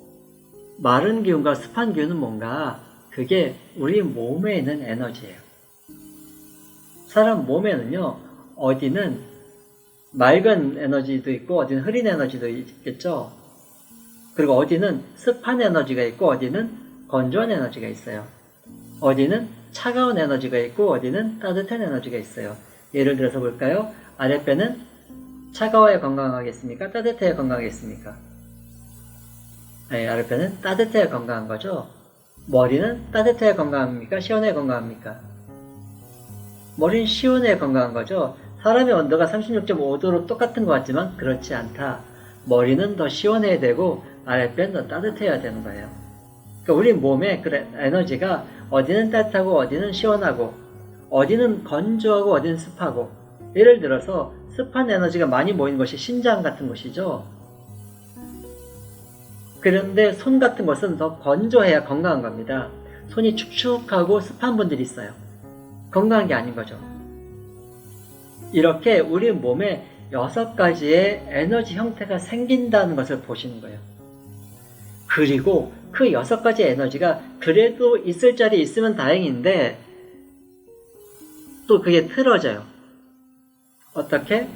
마른 기운과 습한 기운은 뭔가 그게 우리 몸에 있는 에너지예요. 사람 몸에는요 어디는 맑은 에너지도 있고 어디는 흐린 에너지도 있겠죠. 그리고 어디는 습한 에너지가 있고 어디는 건조한 에너지가 있어요. 어디는 차가운 에너지가 있고 어디는 따뜻한 에너지가 있어요. 예를 들어서 볼까요? 아랫배는 차가워야 건강하겠습니까? 따뜻해야 건강하겠습니까? 네, 아랫배는 따뜻해야 건강한 거죠. 머리는 따뜻해야 건강합니까? 시원해야 건강합니까? 머리는 시원해야 건강한 거죠. 사람의 온도가 36.5도로 똑같은 것 같지만 그렇지 않다. 머리는 더 시원해야 되고 아랫배는 더 따뜻해야 되는 거예요. 그러니까 우리 몸에 에너지가 어디는 따뜻하고 어디는 시원하고 어디는 건조하고 어디는 습하고 예를 들어서 습한 에너지가 많이 모이는 것이 신장 같은 곳이죠. 그런데 손 같은 것은 더 건조해야 건강한 겁니다. 손이 축축하고 습한 분들이 있어요. 건강한 게 아닌 거죠. 이렇게 우리 몸에 6가지의 에너지 형태가 생긴다는 것을 보시는 거예요. 그리고 그 6가지 에너지가 그래도 있을 자리에 있으면 다행인데 또 그게 틀어져요. 어떻게?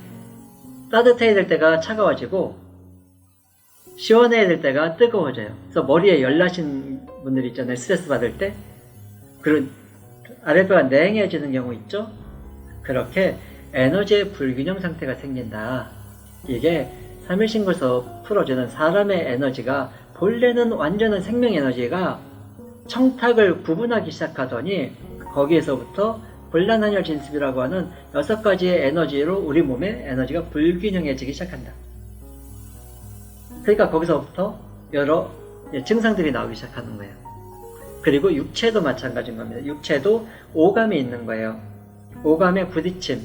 따뜻해야 될 때가 차가워지고 시원해야 될 때가 뜨거워져요. 그래서 머리에 열나신 분들 있잖아요. 스트레스 받을 때. 그리고 아랫배가 냉해지는 경우 있죠. 그렇게 에너지의 불균형 상태가 생긴다. 이게 3일신고에서 풀어주는 사람의 에너지가 본래는 완전한 생명 에너지가 청탁을 구분하기 시작하더니 거기에서부터 불란한혈진습이라고 하는 6가지의 에너지로 우리 몸의 에너지가 불균형해지기 시작한다. 그러니까 거기서부터 여러 증상들이 나오기 시작하는 거예요. 그리고 육체도 마찬가지인 겁니다. 육체도 오감이 있는 거예요. 오감의 부딪힘,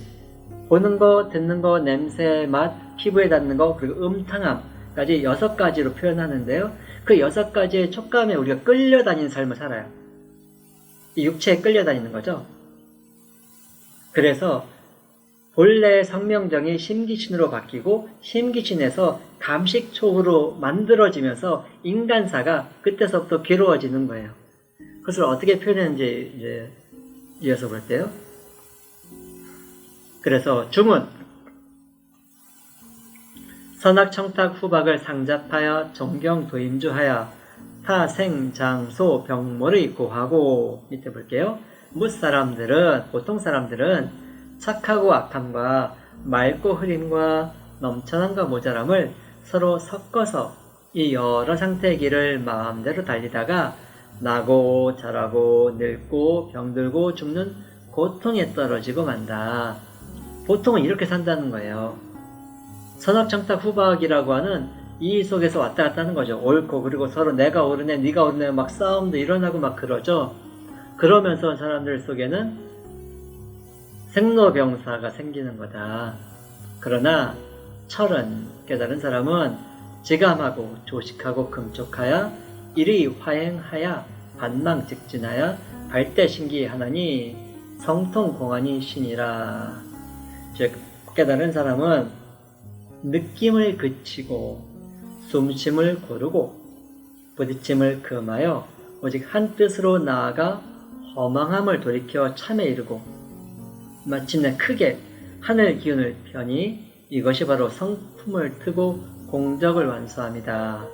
보는 거, 듣는 거, 냄새, 맛, 피부에 닿는 거, 그리고 음탕함까지 6가지로 표현하는데요. 그 6가지의 촉감에 우리가 끌려다니는 삶을 살아요. 이 육체에 끌려다니는 거죠. 그래서 본래의 성명정이 심기신으로 바뀌고 심기신에서 감식초로 만들어지면서 인간사가 그때서부터 괴로워지는 거예요. 그것을 어떻게 표현했는지 이제 이어서 볼게요. 그래서 중은 선악청탁 후박을 상잡하여 정경도임주하여 타생장소 병모를 고하고 밑에 볼게요. 무사람들은 보통 사람들은 착하고 악함과 맑고 흐림과 넘쳐남과 모자람을 서로 섞어서 이 여러 상태의 길을 마음대로 달리다가 나고 자라고 늙고 병들고 죽는 고통에 떨어지고 만다. 보통은 이렇게 산다는 거예요. 선악청탁 후박이라고 하는 이 속에서 왔다 갔다 하는 거죠. 옳고 그리고 서로 내가 옳으네 네가 옳으네 막 싸움도 일어나고 막 그러죠. 그러면서 사람들 속에는 생로병사가 생기는 거다. 그러나 철은 깨달은 사람은 지감하고 조식하고 금촉하여 일의 화행하여 반망직진하여 발대신기하나니 성통공안이 신이라. 즉 깨달은 사람은 느낌을 그치고 숨쉼을 고르고 부딪힘을 금하여 오직 한 뜻으로 나아가 허망함을 돌이켜 참에 이르고 마침내 크게 하늘 기운을 펴니 이것이 바로 성품을 트고 공덕을 완수합니다.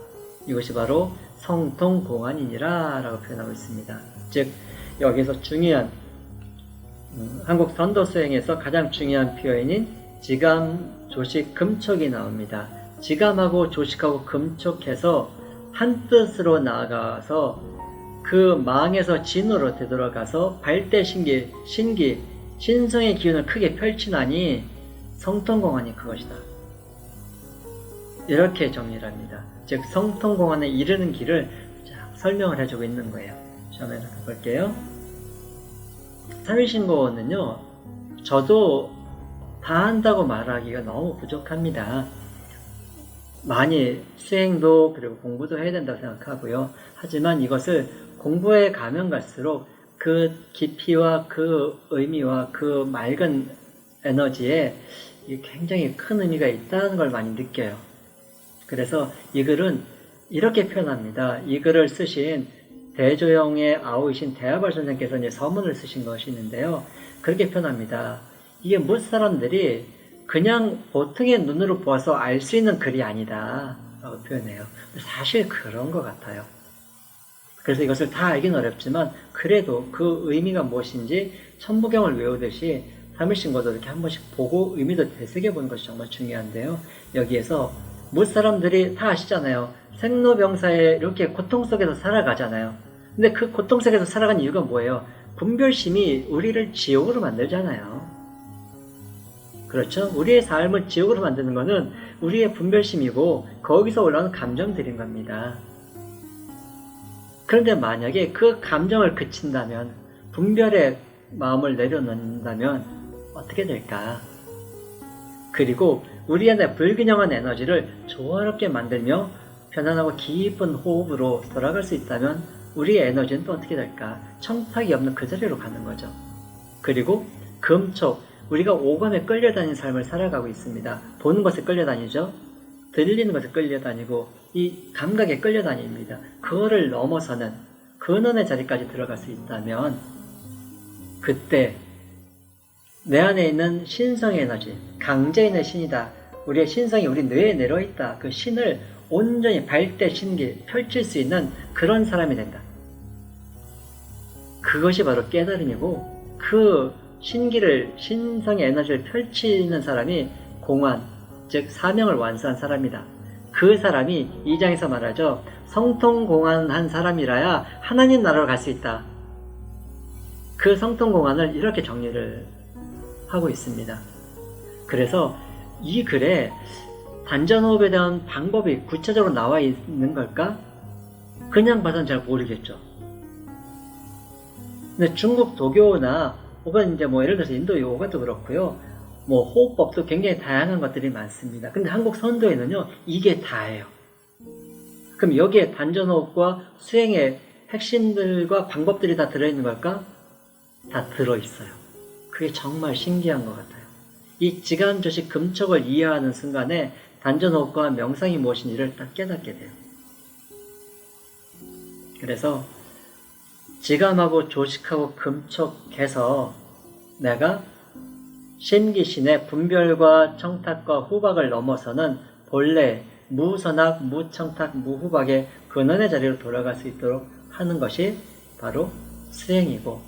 이것이 바로 성통공안이니라 라고 표현하고 있습니다. 즉 여기서 중요한 한국 선도 수행에서 가장 중요한 표현인 지감, 조식, 금촉이 나옵니다. 지감하고 조식하고 금촉해서 한 뜻으로 나아가서 그 망에서 진으로 되돌아가서 발대 신기, 신성의 기운을 크게 펼치나니 성통공안이 그것이다. 이렇게 정리를 합니다. 즉 성통공안에 이르는 길을 설명을 해주고 있는 거예요. 처음에 볼게요. 삼일신고는요, 저도 다 한다고 말하기가 너무 부족합니다. 많이 수행도 그리고 공부도 해야 된다고 생각하고요. 하지만 이것을 공부해 가면 갈수록 그 깊이와 그 의미와 그 맑은 에너지에 굉장히 큰 의미가 있다는 걸 많이 느껴요. 그래서 이 글은 이렇게 표현합니다. 이 글을 쓰신 대조영의 아우이신 대화발 선생께서 이제 서문을 쓰신 것이 있는데요. 그렇게 표현합니다. 이게 못 사람들이 그냥 보통의 눈으로 보아서 알 수 있는 글이 아니다 라고 표현해요. 사실 그런 것 같아요. 그래서 이것을 다 알기는 어렵지만 그래도 그 의미가 무엇인지 천부경을 외우듯이 삼일신고도 이렇게 한 번씩 보고 의미도 되새겨보는 것이 정말 중요한데요. 여기에서 못 사람들이 다 아시잖아요. 생로병사에 이렇게 고통 속에서 살아가잖아요. 근데 그 고통 속에서 살아간 이유가 뭐예요? 분별심이 우리를 지옥으로 만들잖아요. 그렇죠? 우리의 삶을 지옥으로 만드는 것은 우리의 분별심이고 거기서 올라오는 감정들인 겁니다. 그런데 만약에 그 감정을 그친다면, 분별의 마음을 내려놓는다면 어떻게 될까? 그리고 우리 안에 불균형한 에너지를 조화롭게 만들며 편안하고 깊은 호흡으로 돌아갈 수 있다면 우리의 에너지는 또 어떻게 될까? 청탁이 없는 그 자리로 가는 거죠. 그리고 금촉, 우리가 오감에 끌려다니는 삶을 살아가고 있습니다. 보는 것에 끌려다니죠. 들리는 것에 끌려다니고 이 감각에 끌려다닙니다. 그거를 넘어서는 근원의 자리까지 들어갈 수 있다면 그때 내 안에 있는 신성의 에너지, 강제인의 신이다. 우리의 신성이 우리 뇌에 내려있다. 그 신을 온전히 발대 신기 펼칠 수 있는 그런 사람이 된다. 그것이 바로 깨달음이고 그 신기를, 신성의 에너지를 펼치는 사람이 공안, 즉 사명을 완수한 사람이다. 그 사람이 이 장에서 말하죠. 성통공안한 사람이라야 하나님 나라로 갈 수 있다. 그 성통공안을 이렇게 정리를 하고 있습니다. 그래서 이 글에 단전호흡에 대한 방법이 구체적으로 나와 있는 걸까? 그냥 봐서는 잘 모르겠죠. 근데 중국 도교나 혹은 이제 예를 들어서 인도 요가도 그렇고요. 호흡법도 굉장히 다양한 것들이 많습니다. 근데 한국 선도에는요, 이게 다예요. 그럼 여기에 단전호흡과 수행의 핵심들과 방법들이 다 들어있는 걸까? 다 들어있어요. 그게 정말 신기한 것 같아요. 이 지감조식 금촉을 이해하는 순간에 단전호흡과 명상이 무엇인지를 딱 깨닫게 돼요. 그래서 지감하고 조식하고 금촉해서 내가 신기신의 분별과 청탁과 후박을 넘어서는 본래 무선악, 무청탁, 무후박의 근원의 자리로 돌아갈 수 있도록 하는 것이 바로 수행이고,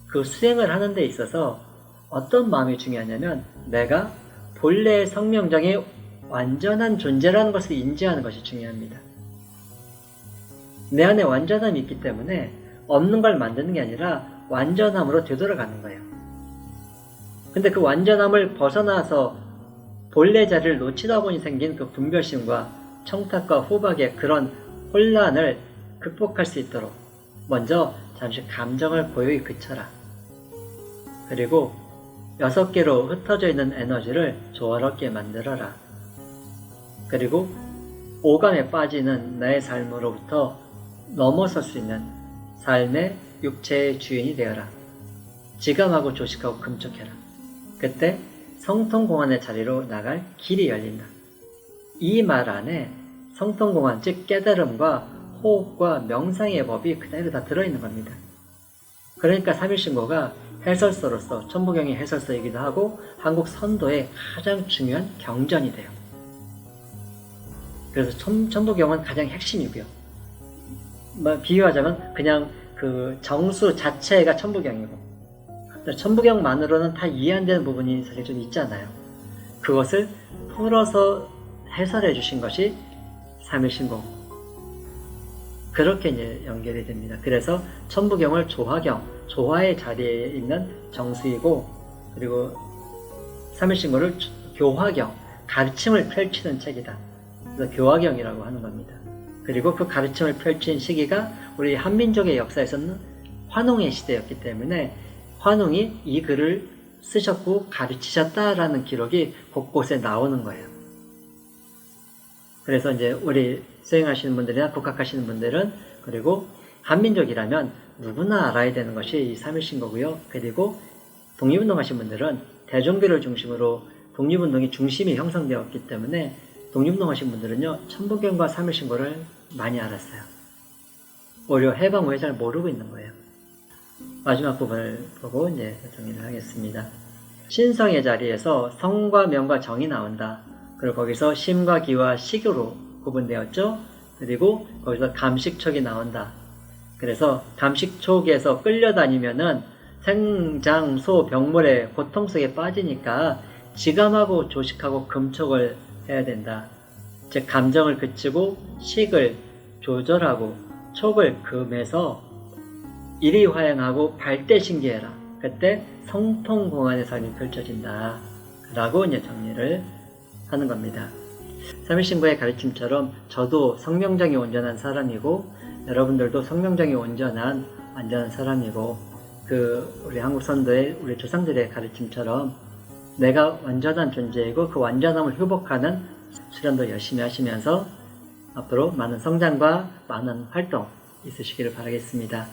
그 수행을 하는 데 있어서 어떤 마음이 중요하냐면 내가 본래의 성명정이 완전한 존재라는 것을 인지하는 것이 중요합니다. 내 안에 완전함이 있기 때문에 없는 걸 만드는 게 아니라 완전함으로 되돌아가는 거예요. 근데 그 완전함을 벗어나서 본래 자리를 놓치다 보니 생긴 그 분별심과 청탁과 후박의 그런 혼란을 극복할 수 있도록 먼저 잠시 감정을 고요히 그쳐라. 그리고 6개로 흩어져 있는 에너지를 조화롭게 만들어라. 그리고 오감에 빠지는 나의 삶으로부터 넘어설 수 있는 삶의 육체의 주인이 되어라. 지감하고 조식하고 금촉해라. 그때 성통공안의 자리로 나갈 길이 열린다. 이 말 안에 성통공안, 즉 깨달음과 호흡과 명상의 법이 그대로 다 들어있는 겁니다. 그러니까 삼일신고가 해설서로서 천부경의 해설서이기도 하고 한국 선도의 가장 중요한 경전이 돼요. 그래서 천부경은 가장 핵심이고요. 비유하자면 그냥 그 정수 자체가 천부경이고, 천부경만으로는 다 이해 안 되는 부분이 사실 좀 있잖아요. 그것을 풀어서 해설해 주신 것이 삼일신고. 그렇게 이제 연결이 됩니다. 그래서 천부경을 조화경, 조화의 자리에 있는 정수이고, 그리고 삼일신고를 교화경, 가르침을 펼치는 책이다. 그래서 교화경이라고 하는 겁니다. 그리고 그 가르침을 펼친 시기가 우리 한민족의 역사에서는 환웅의 시대였기 때문에 환웅이 이 글을 쓰셨고 가르치셨다라는 기록이 곳곳에 나오는 거예요. 그래서 이제 우리 수행하시는 분들이나 국학하시는 분들은, 그리고 한민족이라면 누구나 알아야 되는 것이 이 삼일신고고요. 그리고 독립운동 하신 분들은 대종교를 중심으로 독립운동의 중심이 형성되었기 때문에 독립운동 하신 분들은요, 천부경과 삼일신고를 많이 알았어요. 오히려 해방 후에 잘 모르고 있는 거예요. 마지막 부분을 보고 이제 정리를 하겠습니다. 신성의 자리에서 성과 명과 정이 나온다. 그리고 거기서 심과 기와 식으로 구분되었죠. 그리고 거기서 감식촉이 나온다. 그래서 감식촉에서 끌려다니면은 생장소 병물의 고통 속에 빠지니까 지감하고 조식하고 금촉을 해야 된다. 즉 감정을 그치고 식을 조절하고 촉을 금해서 일의화양하고 발대신기해라. 그때 성통공안의 삶이 펼쳐진다. 라고 이제 정리를 하는 겁니다. 삼일신고의 가르침처럼 저도 성명정이 온전한 사람이고, 여러분들도 성명정이 온전한 완전한 사람이고, 우리 한국 선도의 우리 조상들의 가르침처럼 내가 완전한 존재이고 그 완전함을 회복하는 수련도 열심히 하시면서 앞으로 많은 성장과 많은 활동 있으시기를 바라겠습니다.